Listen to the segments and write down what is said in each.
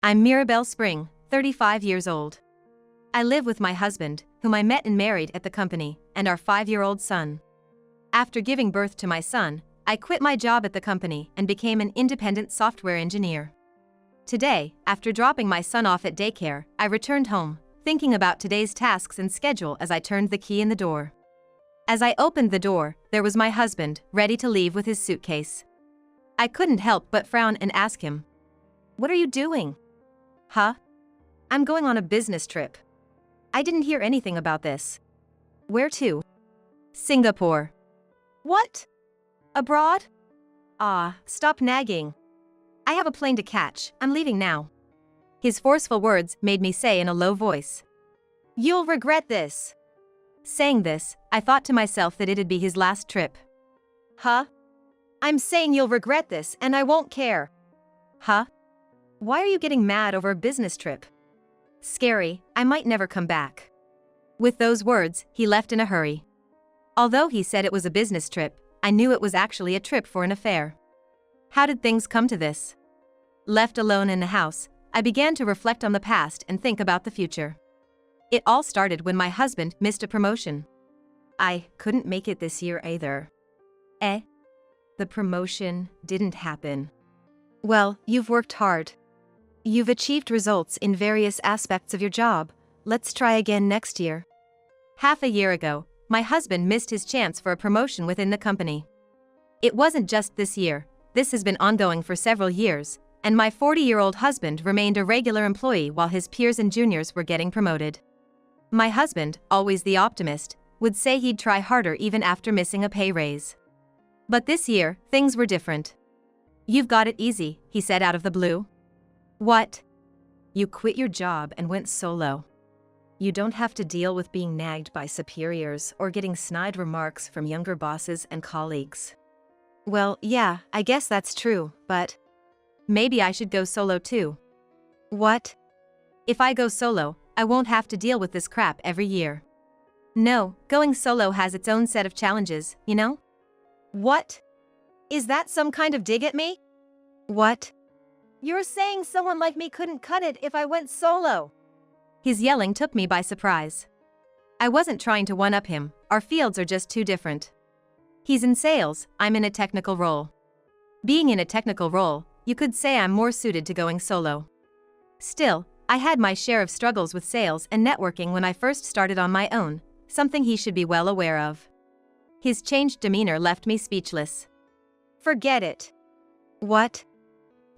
I'm Mirabelle Spring, 35 years old. I live with my husband, whom I met and married at the company, and our 5-year-old son. After giving birth to my son, I quit my job at the company and became an independent software engineer. Today, after dropping my son off at daycare, I returned home, thinking about today's tasks and schedule as I turned the key in the door. As I opened the door, there was my husband, ready to leave with his suitcase. I couldn't help but frown and ask him, "What are you doing?" "Huh? I'm going on a business trip." "I didn't hear anything about this." "Where to?" "Singapore." "What? Abroad?" "Ah, stop nagging. I have a plane to catch, I'm leaving now." His forceful words made me say in a low voice, "You'll regret this." Saying this, I thought to myself that it'd be his last trip. "Huh? I'm saying you'll regret this and I won't care." "Huh? Why are you getting mad over a business trip?" "Scary, I might never come back." With those words, he left in a hurry. Although he said it was a business trip, I knew it was actually a trip for an affair. How did things come to this? Left alone in the house, I began to reflect on the past and think about the future. It all started when my husband missed a promotion. I couldn't make it this year either. The promotion didn't happen. Well, you've worked hard. You've achieved results in various aspects of your job. Let's try again next year. Half a year ago, my husband missed his chance for a promotion within the company. It wasn't just this year, this has been ongoing for several years, and my 40-year-old husband remained a regular employee while his peers and juniors were getting promoted. My husband, always the optimist, would say he'd try harder even after missing a pay raise. But this year, things were different. "You've got it easy," he said out of the blue. "What?" "You quit your job and went solo. You don't have to deal with being nagged by superiors or getting snide remarks from younger bosses and colleagues." "Well, yeah, I guess that's true, but maybe I should go solo too." "What?" "If I go solo, I won't have to deal with this crap every year." "No, going solo has its own set of challenges, you know?" "What? Is that some kind of dig at me?" "What?" "You're saying someone like me couldn't cut it if I went solo." His yelling took me by surprise. I wasn't trying to one-up him, our fields are just too different. He's in sales, I'm in a technical role. Being in a technical role, you could say I'm more suited to going solo. Still, I had my share of struggles with sales and networking when I first started on my own, something he should be well aware of. His changed demeanor left me speechless. "Forget it." "What?"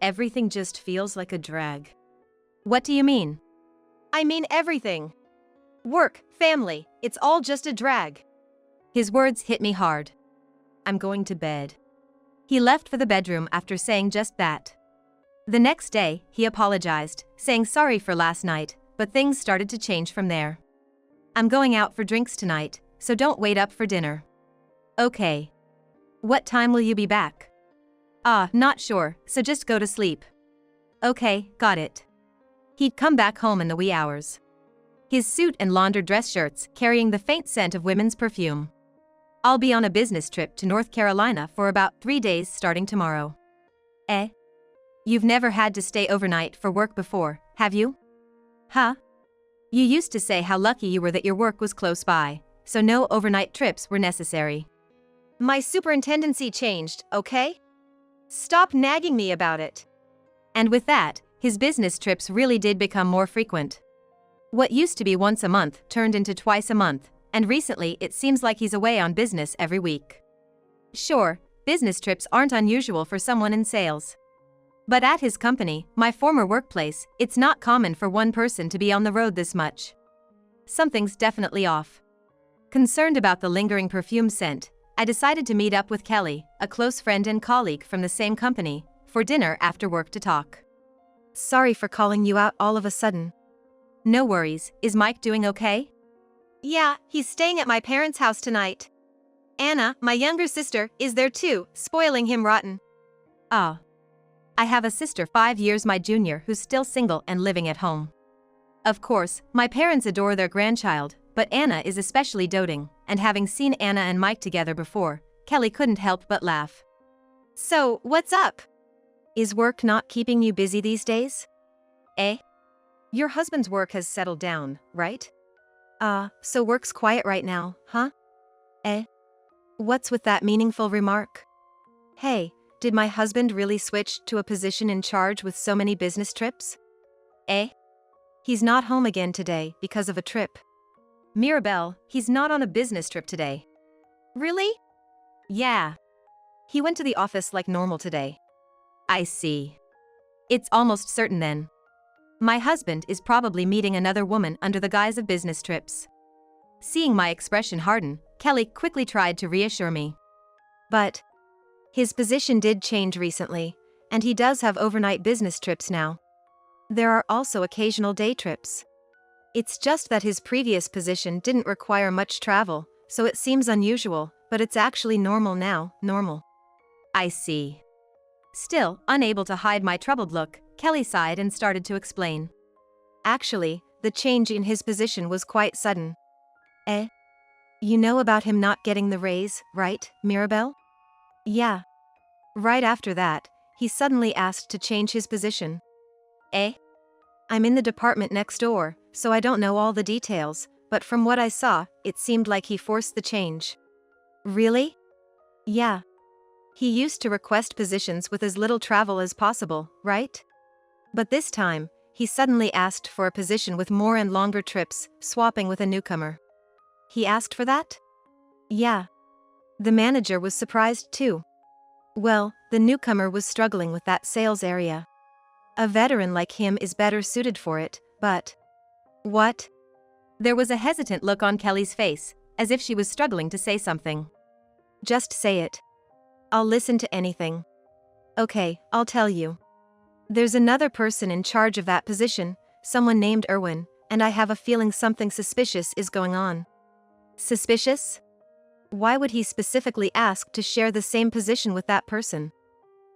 "Everything just feels like a drag." "What do you mean?" "I mean everything. Work, family, it's all just a drag." His words hit me hard. "I'm going to bed." He left for the bedroom after saying just that. The next day, he apologized, saying sorry for last night, but things started to change from there. "I'm going out for drinks tonight, so don't wait up for dinner." "Okay. What time will you be back?" Not sure, so just go to sleep." "Okay, got it." He'd come back home in the wee hours. His suit and laundered dress shirts carrying the faint scent of women's perfume. "I'll be on a business trip to North Carolina for about 3 days starting tomorrow." You've never had to stay overnight for work before, have you?" "Huh? You used to say how lucky you were that your work was close by, so no overnight trips were necessary." "My superintendency changed, okay? Stop nagging me about it." And with that, his business trips really did become more frequent. What used to be once a month turned into twice a month, and recently it seems like he's away on business every week. Sure, business trips aren't unusual for someone in sales. But at his company, my former workplace, it's not common for one person to be on the road this much. Something's definitely off. Concerned about the lingering perfume scent, I decided to meet up with Kelly, a close friend and colleague from the same company, for dinner after work to talk. "Sorry for calling you out all of a sudden." "No worries, is Mike doing okay?" "Yeah, he's staying at my parents' house tonight. Anna, my younger sister, is there too, spoiling him rotten." "Ah. I have a sister 5 years my junior who's still single and living at home. Of course, my parents adore their grandchild, but Anna is especially doting, and having seen Anna and Mike together before, Kelly couldn't help but laugh." "So, what's up? Is work not keeping you busy these days?" Eh? Your husband's work has settled down, right? So work's quiet right now, huh? Eh? What's with that meaningful remark? Hey, did my husband really switch to a position in charge with so many business trips? Eh? He's not home again today because of a trip. Mirabelle, he's not on a business trip today. Really? Yeah. He went to the office like normal today. I see. It's almost certain then. My husband is probably meeting another woman under the guise of business trips. Seeing my expression harden, Kelly quickly tried to reassure me. But his position did change recently, and he does have overnight business trips now. There are also occasional day trips. It's just that his previous position didn't require much travel, so it seems unusual, but it's actually normal now, normal. I see. Still, unable to hide my troubled look, Kelly sighed and started to explain. Actually, the change in his position was quite sudden. Eh? You know about him not getting the raise, right, Mirabelle? Yeah. Right after that, he suddenly asked to change his position. Eh? I'm in the department next door, so I don't know all the details, but from what I saw, it seemed like he forced the change. Really? Yeah. He used to request positions with as little travel as possible, right? But this time, he suddenly asked for a position with more and longer trips, swapping with a newcomer. He asked for that? Yeah. The manager was surprised too. Well, the newcomer was struggling with that sales area. A veteran like him is better suited for it, but... What? There was a hesitant look on Kelly's face, as if she was struggling to say something. Just say it. I'll listen to anything. Okay, I'll tell you. There's another person in charge of that position, someone named Erwin, and I have a feeling something suspicious is going on. Suspicious? Why would he specifically ask to share the same position with that person?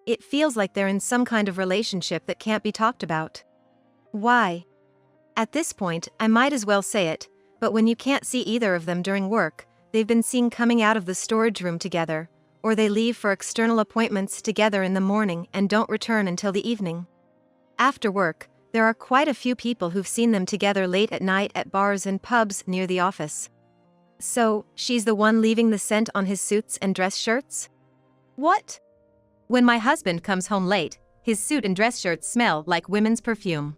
It feels like they're in some kind of relationship that can't be talked about. Why? At this point, I might as well say it, but when you can't see either of them during work, they've been seen coming out of the storage room together, or they leave for external appointments together in the morning and don't return until the evening. After work, there are quite a few people who've seen them together late at night at bars and pubs near the office. So, she's the one leaving the scent on his suits and dress shirts? What? When my husband comes home late, his suit and dress shirts smell like women's perfume.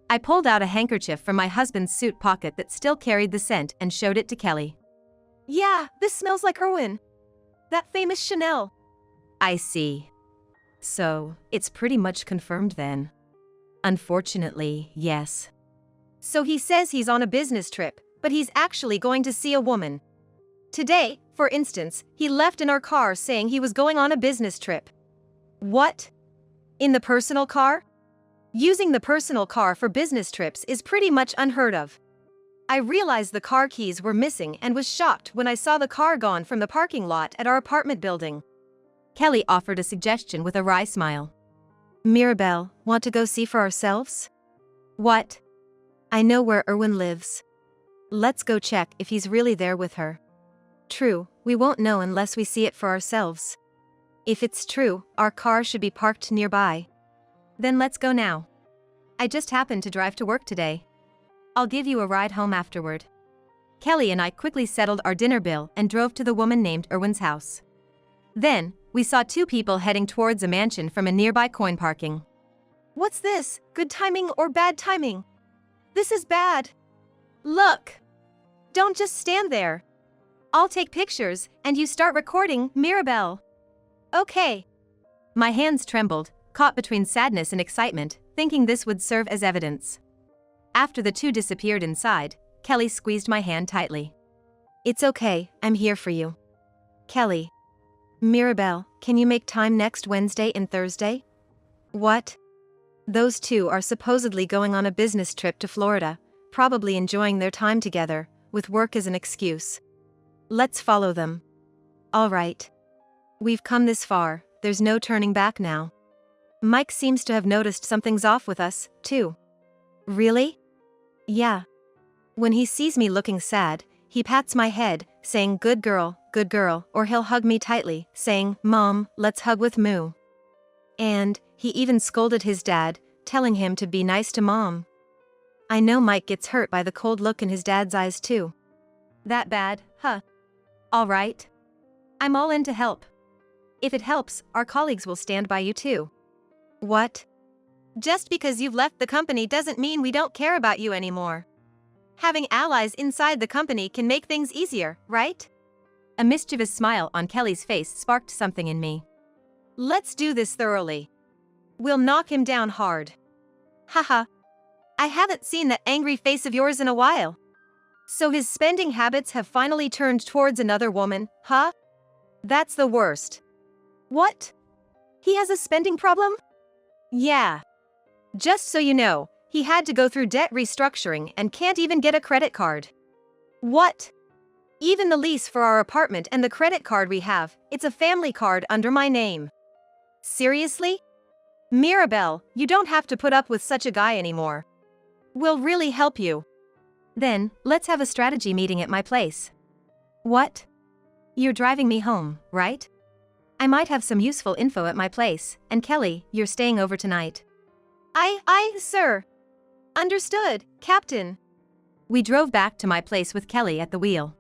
I pulled out a handkerchief from my husband's suit pocket that still carried the scent and showed it to Kelly. Yeah, this smells like Erwin. That famous Chanel. I see. So, it's pretty much confirmed then. Unfortunately, yes. So he says he's on a business trip, but he's actually going to see a woman. Today, for instance, he left in our car saying he was going on a business trip. What? In the personal car? Using the personal car for business trips is pretty much unheard of. I realized the car keys were missing and was shocked when I saw the car gone from the parking lot at our apartment building. Kelly offered a suggestion with a wry smile. Mirabelle, want to go see for ourselves? What? I know where Erwin lives. Let's go check if he's really there with her. True, we won't know unless we see it for ourselves. If it's true, our car should be parked nearby. Then let's go now. I just happened to drive to work today. I'll give you a ride home afterward. Kelly and I quickly settled our dinner bill and drove to the woman named Erwin's house. Then, we saw two people heading towards a mansion from a nearby coin parking. What's this? Good timing or bad timing? This is bad. Look! Don't just stand there. I'll take pictures, and you start recording, Mirabelle. Okay. My hands trembled, caught between sadness and excitement, thinking this would serve as evidence. After the two disappeared inside, Kelly squeezed my hand tightly. It's okay, I'm here for you. Kelly. Mirabelle, can you make time next Wednesday and Thursday? What? Those two are supposedly going on a business trip to Florida, probably enjoying their time together, with work as an excuse. Let's follow them. All right. We've come this far, there's no turning back now. Mike seems to have noticed something's off with us, too. Really? Yeah. When he sees me looking sad, he pats my head, saying good girl, or he'll hug me tightly, saying, Mom, let's hug with Moo. And he even scolded his dad, telling him to be nice to Mom. I know Mike gets hurt by the cold look in his dad's eyes too. That bad, huh? All right. I'm all in to help. If it helps, our colleagues will stand by you too. What? Just because you've left the company doesn't mean we don't care about you anymore. Having allies inside the company can make things easier, right? A mischievous smile on Kelly's face sparked something in me. Let's do this thoroughly. We'll knock him down hard. Haha. I haven't seen that angry face of yours in a while. So his spending habits have finally turned towards another woman, huh? That's the worst. What? He has a spending problem? Yeah. Just so you know, he had to go through debt restructuring and can't even get a credit card. What? Even the lease for our apartment and the credit card we have, it's a family card under my name. Seriously? Mirabelle, you don't have to put up with such a guy anymore. We'll really help you. Then, let's have a strategy meeting at my place. What? You're driving me home, right? I might have some useful info at my place, and Kelly, you're staying over tonight. Sir. Understood, Captain. We drove back to my place with Kelly at the wheel.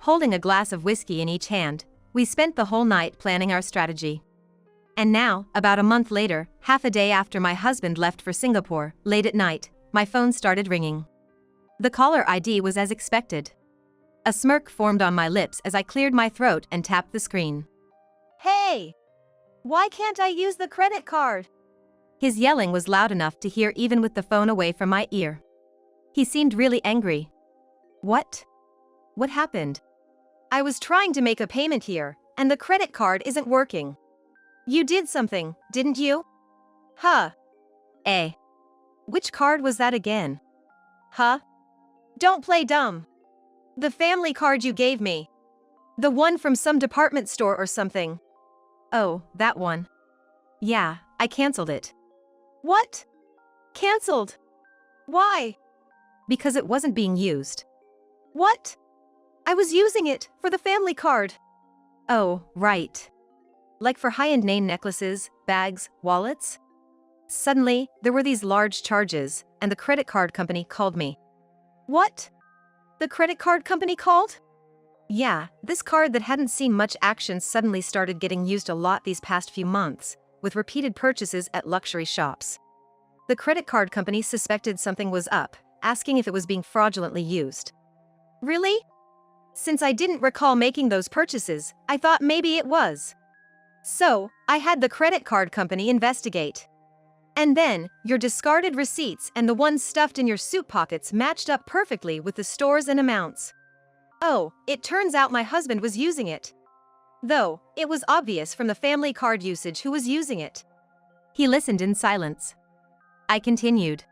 Holding a glass of whiskey in each hand, we spent the whole night planning our strategy. And now, about a month later, half a day after my husband left for Singapore, late at night, my phone started ringing. The caller ID was as expected. A smirk formed on my lips as I cleared my throat and tapped the screen. Hey! Why can't I use the credit card? His yelling was loud enough to hear even with the phone away from my ear. He seemed really angry. What? What happened? I was trying to make a payment here, and the credit card isn't working. You did something, didn't you? Huh? Which card was that again? Huh? Don't play dumb. The family card you gave me. The one from some department store or something. Oh, that one. Yeah, I canceled it. What? Canceled? Why? Because it wasn't being used. What? I was using it for the family card. Oh, right. Like for high-end name necklaces, bags, wallets? Suddenly, there were these large charges, and the credit card company called me. What? The credit card company called? Yeah, this card that hadn't seen much action suddenly started getting used a lot these past few months, with repeated purchases at luxury shops. The credit card company suspected something was up, asking if it was being fraudulently used. Really? Since I didn't recall making those purchases, I thought maybe it was. So, I had the credit card company investigate. And then, your discarded receipts and the ones stuffed in your suit pockets matched up perfectly with the stores and amounts. Oh, it turns out my husband was using it. Though, it was obvious from the family card usage who was using it. He listened in silence. I continued.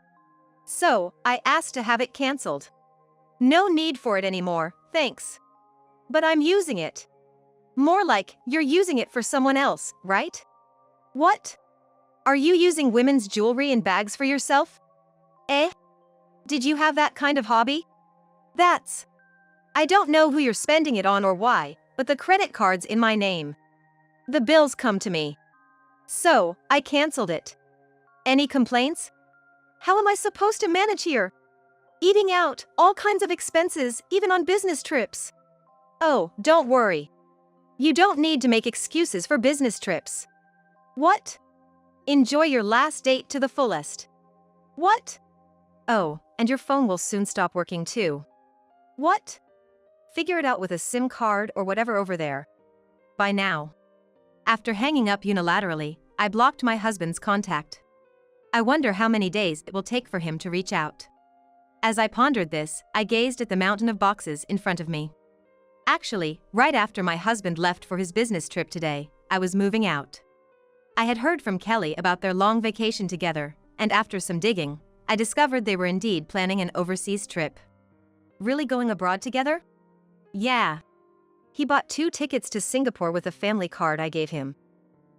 So, I asked to have it canceled. No need for it anymore, thanks. But I'm using it. More like, you're using it for someone else, right? What? Are you using women's jewelry and bags for yourself? Did you have that kind of hobby? I don't know who you're spending it on or why, but the credit card's in my name. The bills come to me. So, I canceled it. Any complaints? How am I supposed to manage here? Eating out, all kinds of expenses, even on business trips. Oh, don't worry. You don't need to make excuses for business trips. What? Enjoy your last date to the fullest. What? Oh, and your phone will soon stop working too. What? Figure it out with a SIM card or whatever over there. By now. After hanging up unilaterally, I blocked my husband's contact. I wonder how many days it will take for him to reach out. As I pondered this, I gazed at the mountain of boxes in front of me. Actually, right after my husband left for his business trip today, I was moving out. I had heard from Kelly about their long vacation together, and after some digging, I discovered they were indeed planning an overseas trip. Really going abroad together? Yeah. He bought 2 tickets to Singapore with a family card I gave him.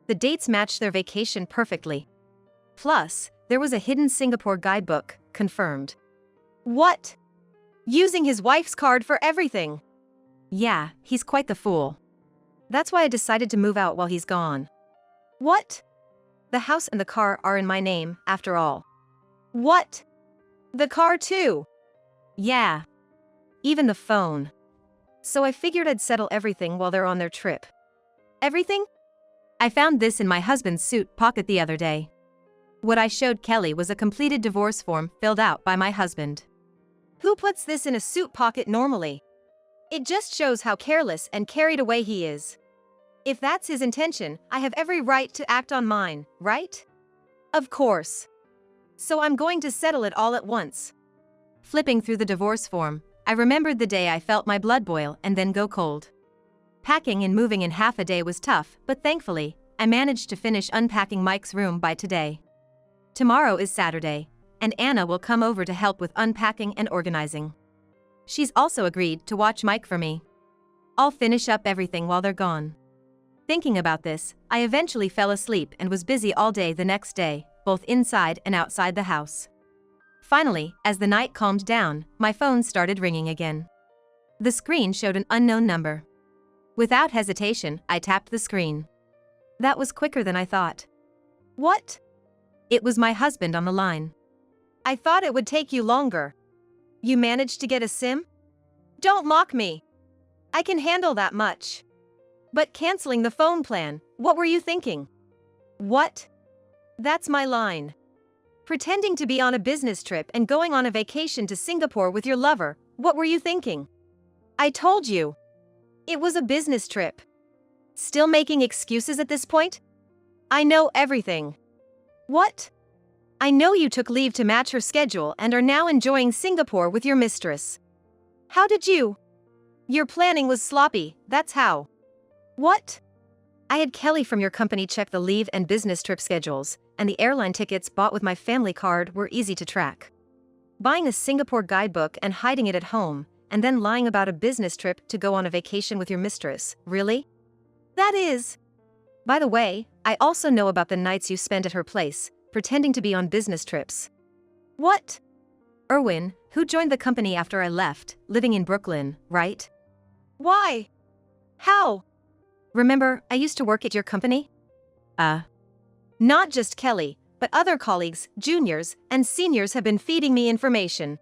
The dates matched their vacation perfectly. Plus, there was a hidden Singapore guidebook, confirmed. What? Using his wife's card for everything? Yeah, he's quite the fool. That's why I decided to move out while he's gone. What? The house and the car are in my name, after all. What? The car too? Yeah. Even the phone. So I figured I'd settle everything while they're on their trip. Everything? I found this in my husband's suit pocket the other day. What I showed Kelly was a completed divorce form filled out by my husband. Who puts this in a suit pocket normally? It just shows how careless and carried away he is. If that's his intention, I have every right to act on mine, right? Of course. So I'm going to settle it all at once. Flipping through the divorce form, I remembered the day I felt my blood boil and then go cold. Packing and moving in half a day was tough, but thankfully, I managed to finish unpacking Mike's room by today. Tomorrow is Saturday, and Anna will come over to help with unpacking and organizing. She's also agreed to watch Mike for me. I'll finish up everything while they're gone. Thinking about this, I eventually fell asleep and was busy all day the next day, both inside and outside the house. Finally, as the night calmed down, my phone started ringing again. The screen showed an unknown number. Without hesitation, I tapped the screen. That was quicker than I thought. What? It was my husband on the line. I thought it would take you longer. You managed to get a SIM? Don't mock me. I can handle that much. But canceling the phone plan, what were you thinking? What? That's my line. Pretending to be on a business trip and going on a vacation to Singapore with your lover, what were you thinking? I told you. It was a business trip. Still making excuses at this point? I know everything. What? I know you took leave to match her schedule and are now enjoying Singapore with your mistress. How did you? Your planning was sloppy, that's how. What? I had Kelly from your company check the leave and business trip schedules, and the airline tickets bought with my family card were easy to track. Buying a Singapore guidebook and hiding it at home, and then lying about a business trip to go on a vacation with your mistress, really? That is. By the way, I also know about the nights you spend at her place, pretending to be on business trips. What? Erwin, who joined the company after I left, living in Brooklyn, right? Why? How? Remember, I used to work at your company? Not just Kelly, but other colleagues, juniors, and seniors have been feeding me information.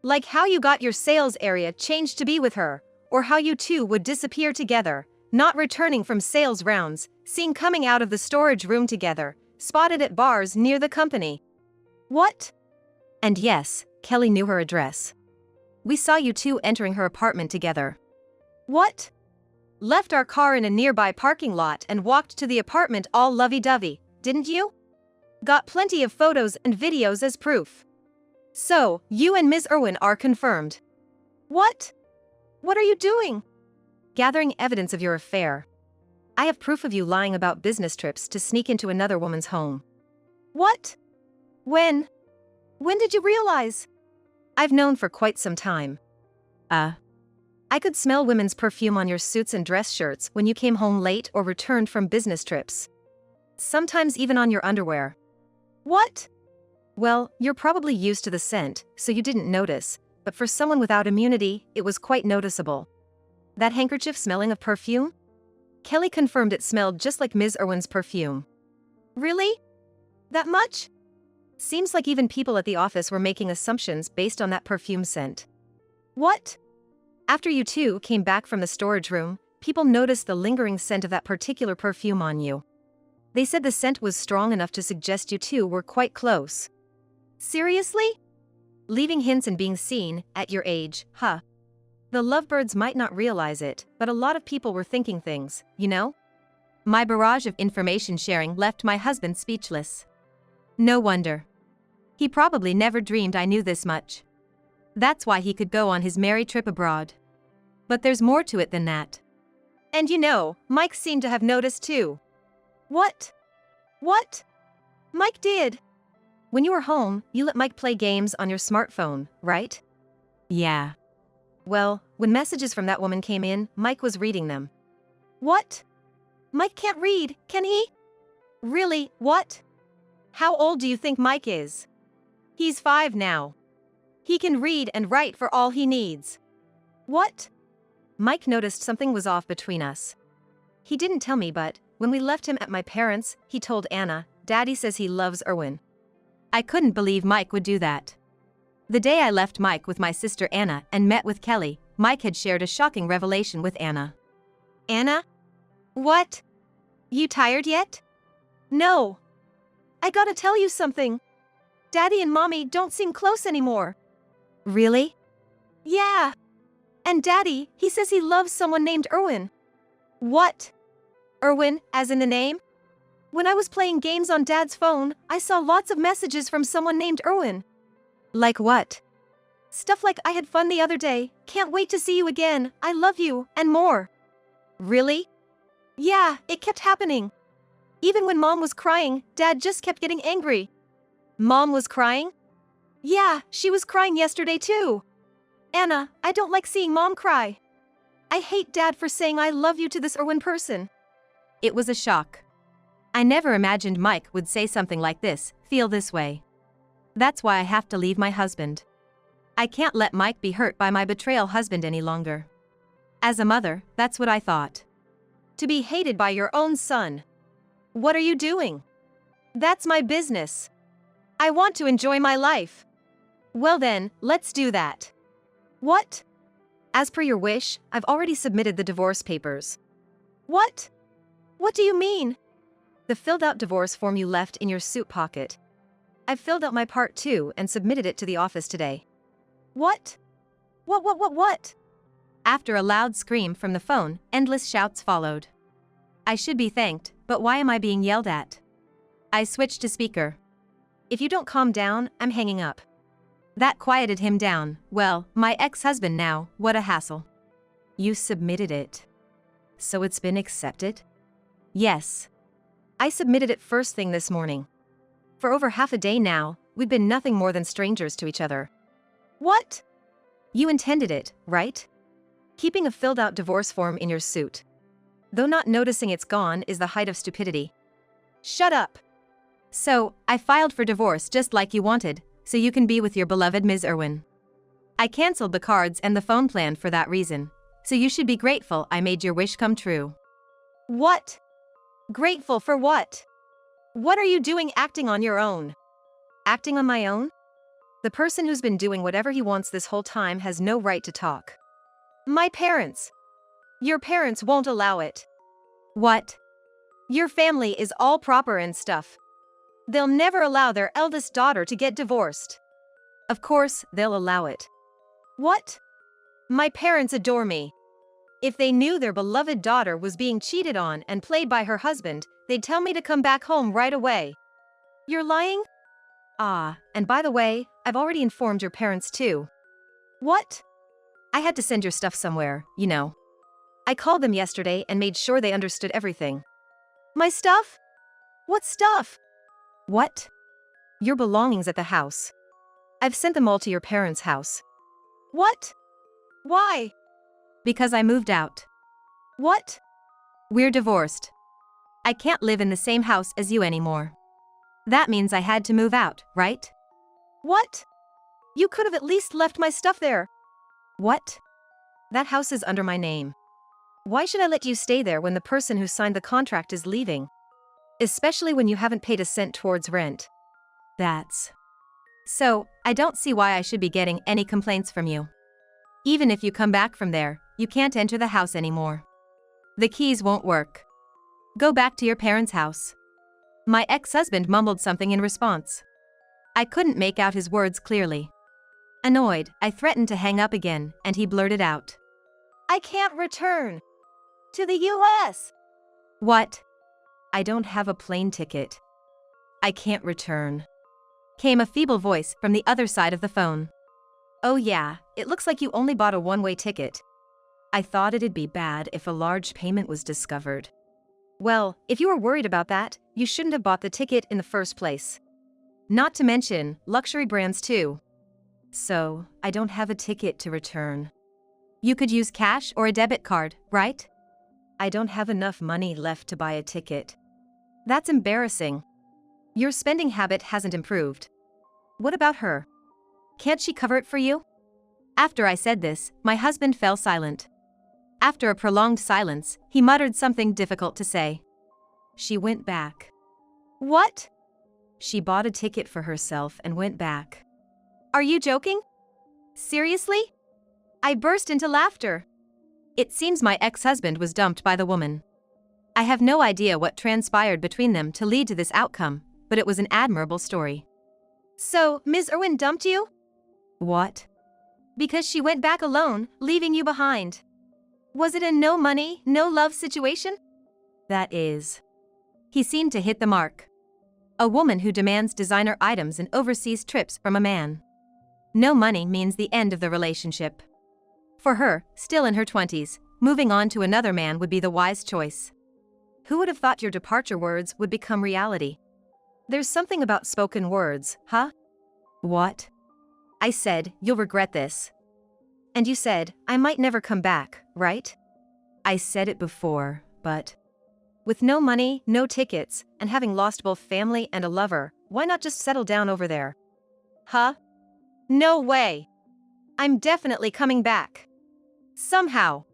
Like how you got your sales area changed to be with her, or how you two would disappear together, not returning from sales rounds, seen coming out of the storage room together, spotted at bars near the company. What? And yes, Kelly knew her address. We saw you two entering her apartment together. What? Left our car in a nearby parking lot and walked to the apartment all lovey-dovey, didn't you? Got plenty of photos and videos as proof. So, you and Ms. Irwin are confirmed. What? What are you doing? Gathering evidence of your affair. I have proof of you lying about business trips to sneak into another woman's home. What? When? When did you realize? I've known for quite some time. I could smell women's perfume on your suits and dress shirts when you came home late or returned from business trips. Sometimes even on your underwear. What? Well, you're probably used to the scent, so you didn't notice, but for someone without immunity, it was quite noticeable. That handkerchief smelling of perfume? Kelly confirmed it smelled just like Ms. Irwin's perfume. Really? That much? Seems like even people at the office were making assumptions based on that perfume scent. What? After you two came back from the storage room, people noticed the lingering scent of that particular perfume on you. They said the scent was strong enough to suggest you two were quite close. Seriously? Leaving hints and being seen, at your age, huh? The lovebirds might not realize it, but a lot of people were thinking things, you know? My barrage of information sharing left my husband speechless. No wonder. He probably never dreamed I knew this much. That's why he could go on his merry trip abroad. But there's more to it than that. And you know, Mike seemed to have noticed too. What? What? Mike did. When you were home, you let Mike play games on your smartphone, right? Yeah. Well, when messages from that woman came in, Mike was reading them. What? Mike can't read, can he? Really, what? How old do you think Mike is? He's 5 now. He can read and write for all he needs. What? Mike noticed something was off between us. He didn't tell me, but when we left him at my parents', he told Anna, Daddy says he loves Erwin. I couldn't believe Mike would do that. The day I left Mike with my sister Anna and met with Kelly, Mike had shared a shocking revelation with Anna. Anna? What? You tired yet? No. I gotta tell you something. Daddy and Mommy don't seem close anymore. Really? Yeah. And Daddy, he says he loves someone named Erwin. What? Erwin, as in the name? When I was playing games on Dad's phone, I saw lots of messages from someone named Erwin. Like what? Stuff like I had fun the other day, can't wait to see you again, I love you, and more. Really? Yeah, it kept happening. Even when Mom was crying, Dad just kept getting angry. Mom was crying? Yeah, she was crying yesterday too. Anna, I don't like seeing Mom cry. I hate Dad for saying I love you to this Erwin person. It was a shock. I never imagined Mike would say something like this, feel this way. That's why I have to leave my husband. I can't let Mike be hurt by my betrayal husband any longer. As a mother, that's what I thought. To be hated by your own son. What are you doing? That's my business. I want to enjoy my life. Well then, let's do that. What? As per your wish, I've already submitted the divorce papers. What? What do you mean? The filled-out divorce form you left in your suit pocket. I've filled out my part too and submitted it to the office today. What? What? After a loud scream from the phone, endless shouts followed. I should be thanked, but why am I being yelled at? I switched to speaker. If you don't calm down, I'm hanging up. That quieted him down. Well, my ex-husband now, what a hassle. You submitted it. So it's been accepted? Yes. I submitted it first thing this morning. For over half a day now, we've been nothing more than strangers to each other. What? You intended it, right? Keeping a filled-out divorce form in your suit. Though not noticing it's gone is the height of stupidity. Shut up. So, I filed for divorce just like you wanted, so you can be with your beloved Ms. Erwin. I cancelled the cards and the phone plan for that reason, so you should be grateful I made your wish come true. What? Grateful for what? What are you doing acting on your own? Acting on my own? The person who's been doing whatever he wants this whole time has no right to talk. My parents. Your parents won't allow it. What? Your family is all proper and stuff. They'll never allow their eldest daughter to get divorced. Of course, they'll allow it. What? My parents adore me. If they knew their beloved daughter was being cheated on and played by her husband, they'd tell me to come back home right away. You're lying? Ah, and by the way, I've already informed your parents too. What? I had to send your stuff somewhere, you know. I called them yesterday and made sure they understood everything. My stuff? What stuff? What? Your belongings at the house. I've sent them all to your parents' house. What? Why? Because I moved out. What? We're divorced. I can't live in the same house as you anymore. That means I had to move out, right? What? You could have at least left my stuff there. What? That house is under my name. Why should I let you stay there when the person who signed the contract is leaving? Especially when you haven't paid a cent towards rent. That's... So, I don't see why I should be getting any complaints from you. Even if you come back from there, you can't enter the house anymore. The keys won't work. Go back to your parents' house. My ex-husband mumbled something in response. I couldn't make out his words clearly. Annoyed, I threatened to hang up again, and he blurted out. I can't return. To the US. What? I don't have a plane ticket. I can't return. Came a feeble voice from the other side of the phone. Oh yeah, it looks like you only bought a one-way ticket. I thought it'd be bad if a large payment was discovered. Well, if you were worried about that, you shouldn't have bought the ticket in the first place. Not to mention, luxury brands too. So, I don't have a ticket to return. You could use cash or a debit card, right? I don't have enough money left to buy a ticket. That's embarrassing. Your spending habit hasn't improved. What about her? Can't she cover it for you? After I said this, my husband fell silent. After a prolonged silence, he muttered something difficult to say. She went back. What? She bought a ticket for herself and went back. Are you joking? Seriously? I burst into laughter. It seems my ex-husband was dumped by the woman. I have no idea what transpired between them to lead to this outcome, but it was an admirable story. So, Ms. Irwin dumped you? What? Because she went back alone, leaving you behind. Was it a no money, no love situation? That is. He seemed to hit the mark. A woman who demands designer items and overseas trips from a man. No money means the end of the relationship. For her, still in her 20s, moving on to another man would be the wise choice. Who would have thought your departure words would become reality? There's something about spoken words, huh? What? I said, you'll regret this. And you said, I might never come back, right? I said it before, but... With no money, no tickets, and having lost both family and a lover, why not just settle down over there? Huh? No way! I'm definitely coming back. Somehow.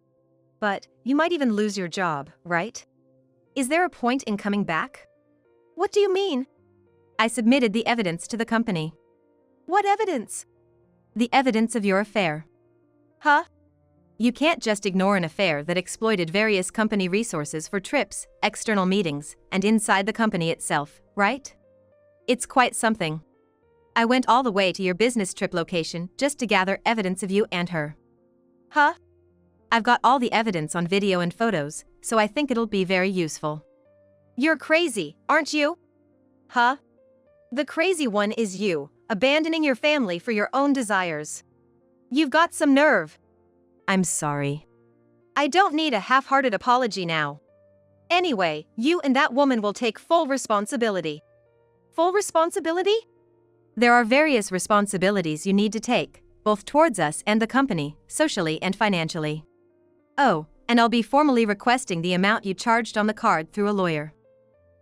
But you might even lose your job, right? Is there a point in coming back? What do you mean? I submitted the evidence to the company. What evidence? The evidence of your affair. Huh? You can't just ignore an affair that exploited various company resources for trips, external meetings, and inside the company itself, right? It's quite something. I went all the way to your business trip location just to gather evidence of you and her. Huh? I've got all the evidence on video and photos, so I think it'll be very useful. You're crazy, aren't you? Huh? The crazy one is you, abandoning your family for your own desires. You've got some nerve. I'm sorry. I don't need a half-hearted apology now. Anyway, you and that woman will take full responsibility. Full responsibility? There are various responsibilities you need to take, both towards us and the company, socially and financially. Oh, and I'll be formally requesting the amount you charged on the card through a lawyer.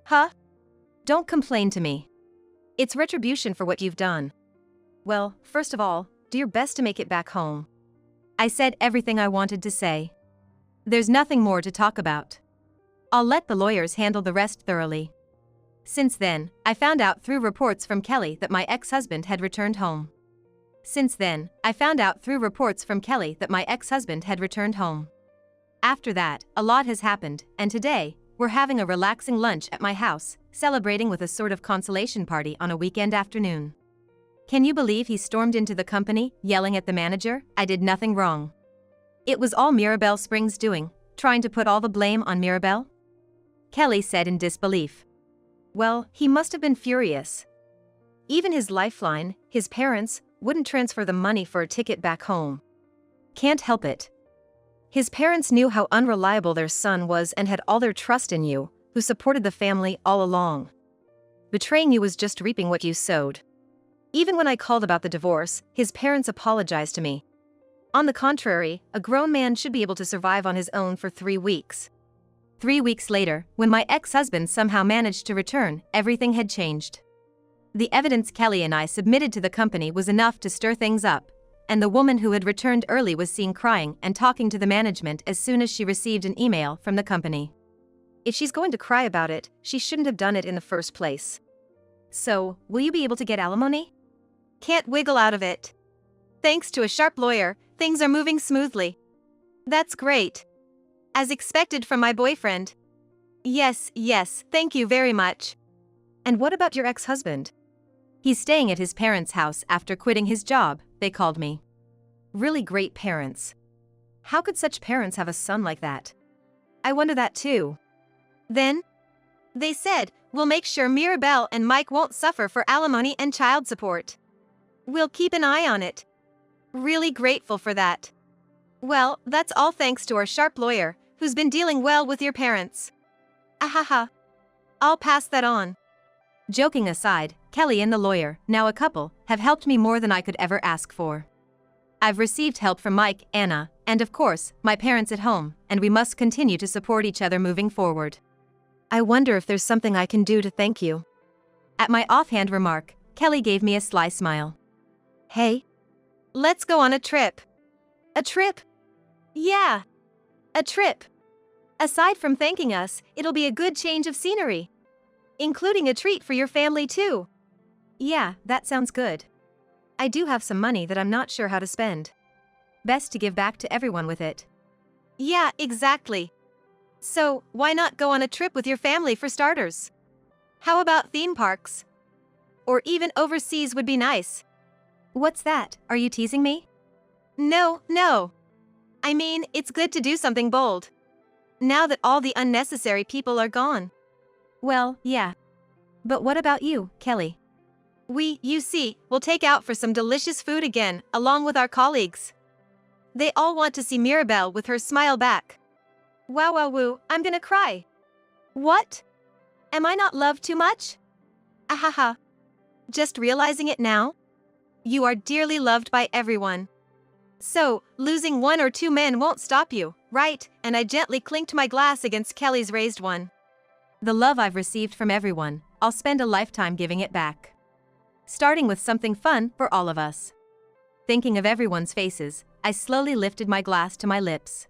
Huh? Don't complain to me. It's retribution for what you've done. Well, first of all, do your best to make it back home. I said everything I wanted to say. There's nothing more to talk about. I'll let the lawyers handle the rest thoroughly. Since then, I found out through reports from Kelly that my ex-husband had returned home. After that, a lot has happened, and today, we're having a relaxing lunch at my house, celebrating with a sort of consolation party on a weekend afternoon. Can you believe he stormed into the company, yelling at the manager, I did nothing wrong? It was all Mirabelle Spring's doing, trying to put all the blame on Mirabelle? Kelly said in disbelief. Well, he must have been furious. Even his lifeline, his parents, wouldn't transfer the money for a ticket back home. Can't help it. His parents knew how unreliable their son was and had all their trust in you, who supported the family all along. Betraying you was just reaping what you sowed. Even when I called about the divorce, his parents apologized to me. On the contrary, a grown man should be able to survive on his own for 3 weeks. 3 weeks later, when my ex-husband somehow managed to return, everything had changed. The evidence Kelly and I submitted to the company was enough to stir things up, and the woman who had returned early was seen crying and talking to the management as soon as she received an email from the company. If she's going to cry about it, she shouldn't have done it in the first place. So, will you be able to get alimony? Can't wiggle out of it. Thanks to a sharp lawyer, things are moving smoothly. That's great. As expected from my boyfriend. Yes, thank you very much. And what about your ex-husband? He's staying at his parents' house after quitting his job, they called me. Really great parents. How could such parents have a son like that? I wonder that too. Then? They said, we'll make sure Mirabelle and Mike won't suffer for alimony and child support. We'll keep an eye on it. Really grateful for that. Well, that's all thanks to our sharp lawyer, who's been dealing well with your parents. Ahaha. I'll pass that on. Joking aside, Kelly and the lawyer, now a couple, have helped me more than I could ever ask for. I've received help from Mike, Anna, and of course, my parents at home, and we must continue to support each other moving forward. I wonder if there's something I can do to thank you. At my offhand remark, Kelly gave me a sly smile. Hey, let's go on a trip. A trip? Yeah, a trip. Aside from thanking us, it'll be a good change of scenery. Including a treat for your family too. Yeah, that sounds good. I do have some money that I'm not sure how to spend. Best to give back to everyone with it. Yeah, exactly. So, why not go on a trip with your family for starters? How about theme parks? Or even overseas would be nice. What's that? Are you teasing me? No, no. I mean, it's good to do something bold. Now that all the unnecessary people are gone. Well, yeah. But what about you, Kelly? You see, will take out for some delicious food again, along with our colleagues. They all want to see Mirabelle with her smile back. Wow, wow, woo, I'm gonna cry. What? Am I not loved too much? Ahaha. Just realizing it now? You are dearly loved by everyone. So, losing one or two men won't stop you, right? And I gently clinked my glass against Kelly's raised one. The love I've received from everyone, I'll spend a lifetime giving it back. Starting with something fun for all of us. Thinking of everyone's faces, I slowly lifted my glass to my lips.